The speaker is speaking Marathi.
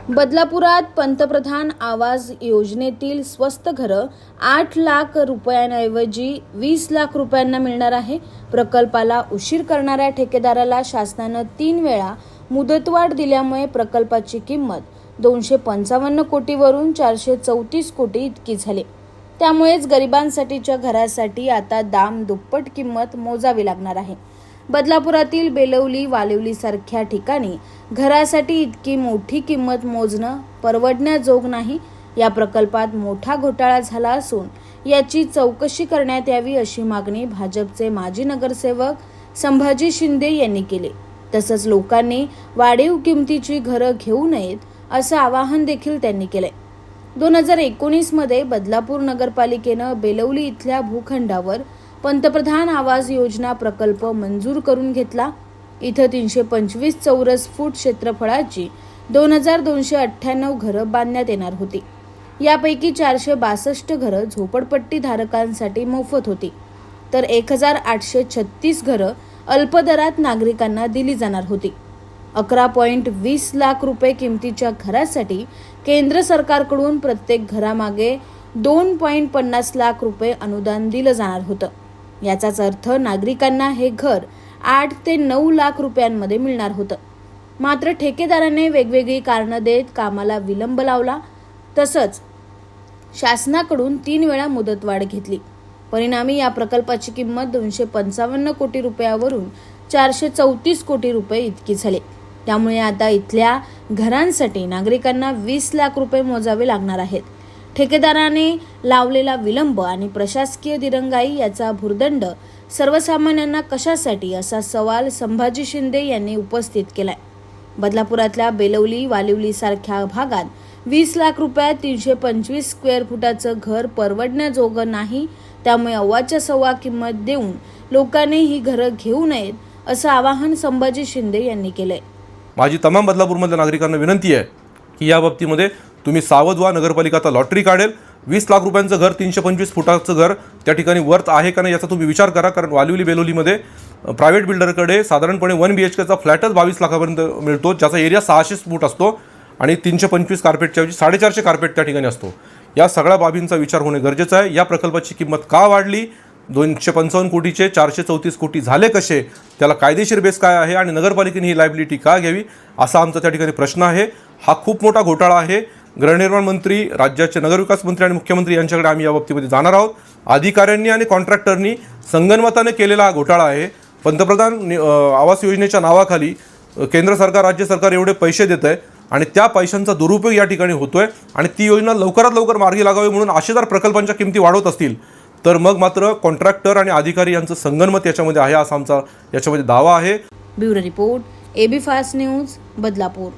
बदलापुरात पंतप्रधान आवास योजनेतील स्वस्त घरं 8 लाख रुपयांऐवजी 20 लाख रुपयांना मिळणार आहे. प्रकल्पाला उशीर करणाऱ्या ठेकेदाराला शासनानं 3 वेळा मुदतवाढ दिल्यामुळे प्रकल्पाची किंमत 255 कोटीवरून 434 कोटी इतकी झाली. त्यामुळेच गरिबांसाठीच्या घरासाठी आता दाम दुप्पट किंमत मोजावी लागणार आहे. बदलापुरातील बेलवली वालिवली सारख्या ठिकाणी घरासाठी इतकी मोठी किंमत मोजणं परवडण्याजोग नाही. या प्रकल्पात मोठा घोटाळा झाला असून याची चौकशी करण्यात यावी अशी मागणी भाजपचे माजी नगरसेवक संभाजी शिंदे यांनी केली. तसंच लोकांनी वाढीव किमतीची घरं घेऊ नयेत असं आवाहन देखील त्यांनी केलंय. 2019 मध्ये बदलापूर नगरपालिकेनं बेलवली इथल्या भूखंडावर पंतप्रधान आवास योजना प्रकल्प मंजूर करून घेतला. इथं 325 चौरस फूट क्षेत्रफळाची 2298 घरं बांधण्यात येणार होती. यापैकी 462 घरं झोपडपट्टी धारकांसाठी मोफत होती, तर 1836 घरं अल्पदरात नागरिकांना दिली जाणार होती. 11.20 लाख रुपये किमतीच्या घरासाठी केंद्र सरकारकडून प्रत्येक घरामागे 2.50 लाख रुपये अनुदान दिलं जाणार होतं. याचाच अर्थ नागरिकांना हे घर 8 ते 9 लाख रुपयांमध्ये मिळणार होतं. मात्र ठेकेदाराने वेगवेगळी कारणं देत कामाला विलंब लावला. तसंच शासनाकडून 3 वेळा मुदतवाढ घेतली. परिणामी या प्रकल्पाची किंमत 255 कोटी रुपयावरून 434 कोटी रुपये इतकी झाली. त्यामुळे आता इथल्या घरांसाठी नागरिकांना 20 लाख रुपये मोजावे लागणार आहेत. ठेकेदाराने लावलेला विलंब आणि प्रशासकीय दिरंगाई याचा भुर्दंड सर्वसामान्यांना कशासाठी असा सवाल संभाजी शिंदे यांनी उपस्थित केलाय. बदलापुरातल्या बेलवली वालिवली सारख्या भागात 20 लाख रुपयात 325 स्क्वेअर फुटाचं घर परवडण्याजोगं नाही. त्यामुळे अव्वाच्या सव्वा किंमत देऊन लोकांनी ही घरं घेऊ नयेत असं आवाहन संभाजी शिंदे यांनी केलंय. माझी तमाम बदलापूरमधल्या नागरिकांना विनंती आहे की या बाबतीमध्ये तुम्ही सावध व्हा. नगरपालिका आता लॉटरी काढेल. 20 लाख रुपयांचं घर 325 फुटाचं घर त्या ठिकाणी वर्थ आहे का नाही याचा तुम्ही विचार करा. कारण वालिवली बेलोलीमध्ये प्रायव्हेट बिल्डरकडे साधारणपणे 1 BHKचा फ्लॅटच 22 लाखापर्यंत मिळतो, ज्याचा एरिया 600 फूट असतो आणि 325 कार्पेटच्या ऐवजी 450 कार्पेट त्या ठिकाणी असतो. या सगळ्या बाबींचा विचार होणे गरजेचं आहे. या प्रकल्पाची किंमत का वाढली, 255 कोटीचे 434 कोटी झाले कसे, त्याला कायदेशीर बेस काय आहे आणि नगरपालिकेने ही लायबिलिटी का घ्यावी असा आमचा त्या ठिकाणी प्रश्न आहे. हा खूप मोठा घोटाळा आहे. गृहनिर्माण मंत्री, राज्याचे नगरविकास मंत्री आणि मुख्यमंत्री यांच्याकडे आम्ही या बाबतीमध्ये जाणार आहोत. अधिकाऱ्यांनी आणि कॉन्ट्रॅक्टरनी संगनमताने केलेला हा घोटाळा आहे. पंतप्रधान आवास योजनेच्या नावाखाली केंद्र सरकार, राज्य सरकार एवढे पैसे देत आहे आणि त्या पैशांचा दुरुपयोग या ठिकाणी होतोय. आणि ती योजना लवकरात लवकर मार्गी लागावी म्हणून असे जर प्रकल्पांच्या किमती वाढवत असतील तर मग मात्र कॉन्ट्रॅक्टर आणि अधिकारी यांचं संगनमत याच्यामध्ये आहे असा आमचा याच्यामध्ये दावा आहे. Bureau report, AB fast news, Badlapur.